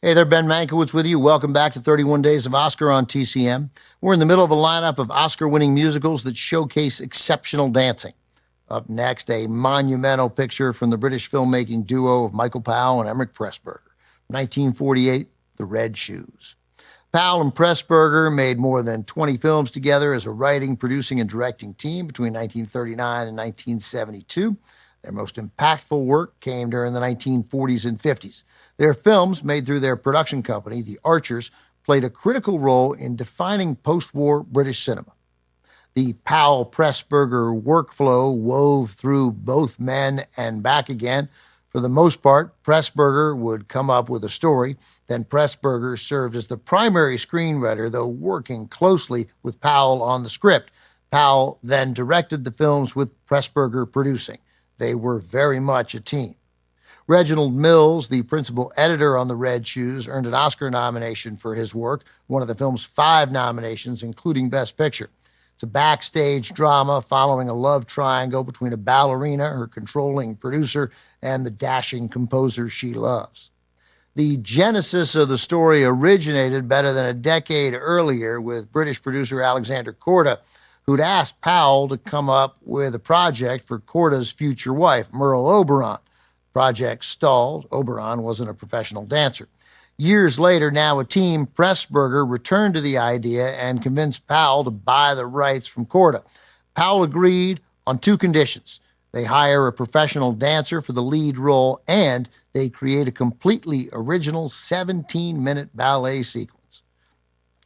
Hey there, Ben Mankiewicz with you. Welcome back to 31 Days of Oscar on TCM. We're in the middle of a lineup of Oscar-winning musicals that showcase exceptional dancing. Up next, a monumental picture from the British filmmaking duo of Michael Powell and Emeric Pressburger. 1948, The Red Shoes. Powell and Pressburger made more than 20 films together as a writing, producing, and directing team between 1939 and 1972. Their most impactful work came during the 1940s and 50s. Their films, made through their production company, The Archers, played a critical role in defining post-war British cinema. The Powell-Pressburger workflow wove through both men and back again. For the most part, Pressburger would come up with a story. Then Pressburger served as the primary screenwriter, though working closely with Powell on the script. Powell then directed the films with Pressburger producing. They were very much a team. Reginald Mills, the principal editor on The Red Shoes, earned an Oscar nomination for his work, one of the film's 5 nominations, including Best Picture. It's a backstage drama following a love triangle between a ballerina, her controlling producer, and the dashing composer she loves. The genesis of the story originated better than a decade earlier with British producer Alexander Korda, who'd asked Powell to come up with a project for Korda's future wife, Merle Oberon. Project stalled. Oberon wasn't a professional dancer. Years later, now a team, Pressburger returned to the idea and convinced Powell to buy the rights from Korda. Powell agreed on 2 conditions. They hire a professional dancer for the lead role, and they create a completely original 17-minute ballet sequence.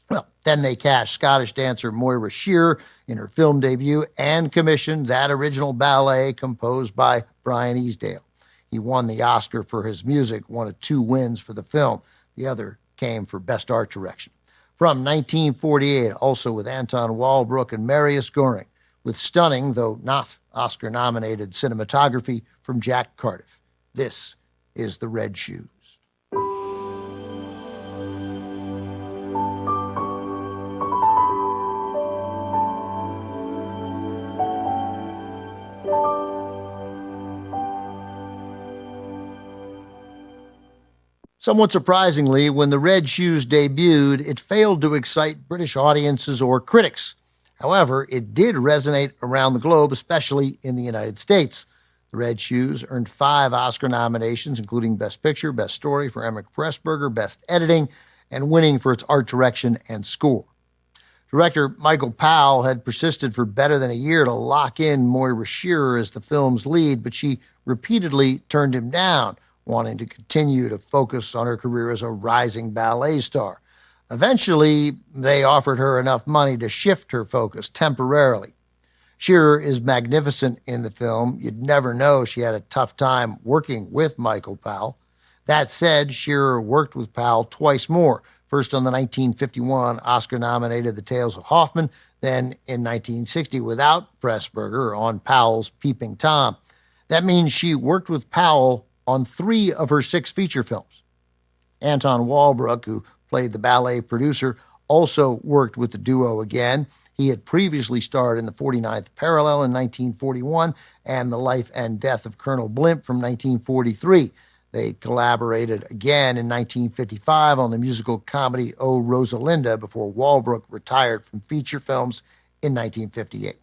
Well, then they cast Scottish dancer Moira Shearer in her film debut and commissioned that original ballet composed by Brian Easdale. He won the Oscar for his music, one of 2 wins for the film. The other came for Best Art Direction. From 1948, also with Anton Walbrook and Marius Goring, with stunning, though not Oscar-nominated, cinematography from Jack Cardiff. This is The Red Shoes. Somewhat surprisingly, when The Red Shoes debuted, it failed to excite British audiences or critics. However, it did resonate around the globe, especially in the United States. The Red Shoes earned 5 Oscar nominations, including Best Picture, Best Story for Emeric Pressburger, Best Editing, and winning for its art direction and score. Director Michael Powell had persisted for better than a year to lock in Moira Shearer as the film's lead, but she repeatedly turned him down, wanting to continue to focus on her career as a rising ballet star. Eventually, they offered her enough money to shift her focus temporarily. Shearer is magnificent in the film. You'd never know she had a tough time working with Michael Powell. That said, Shearer worked with Powell twice more, first on the 1951 Oscar-nominated The Tales of Hoffmann, then in 1960 without Pressburger on Powell's Peeping Tom. That means she worked with Powell on 3 of her 6 feature films. Anton Walbrook, who played the ballet producer, also worked with the duo again. He had previously starred in The 49th Parallel in 1941 and The Life and Death of Colonel Blimp from 1943. They collaborated again in 1955 on the musical comedy O Rosalinda before Walbrook retired from feature films in 1958.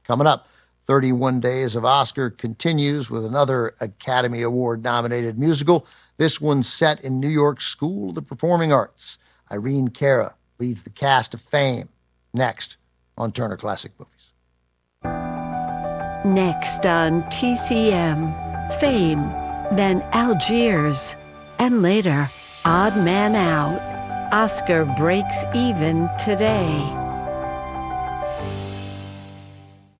Coming up, 31 Days of Oscar continues with another Academy Award-nominated musical. This one's set in New York's School of the Performing Arts. Irene Cara leads the cast of Fame. Next on Turner Classic Movies. Next on TCM, Fame, then Algiers, and later Odd Man Out. Oscar breaks even today.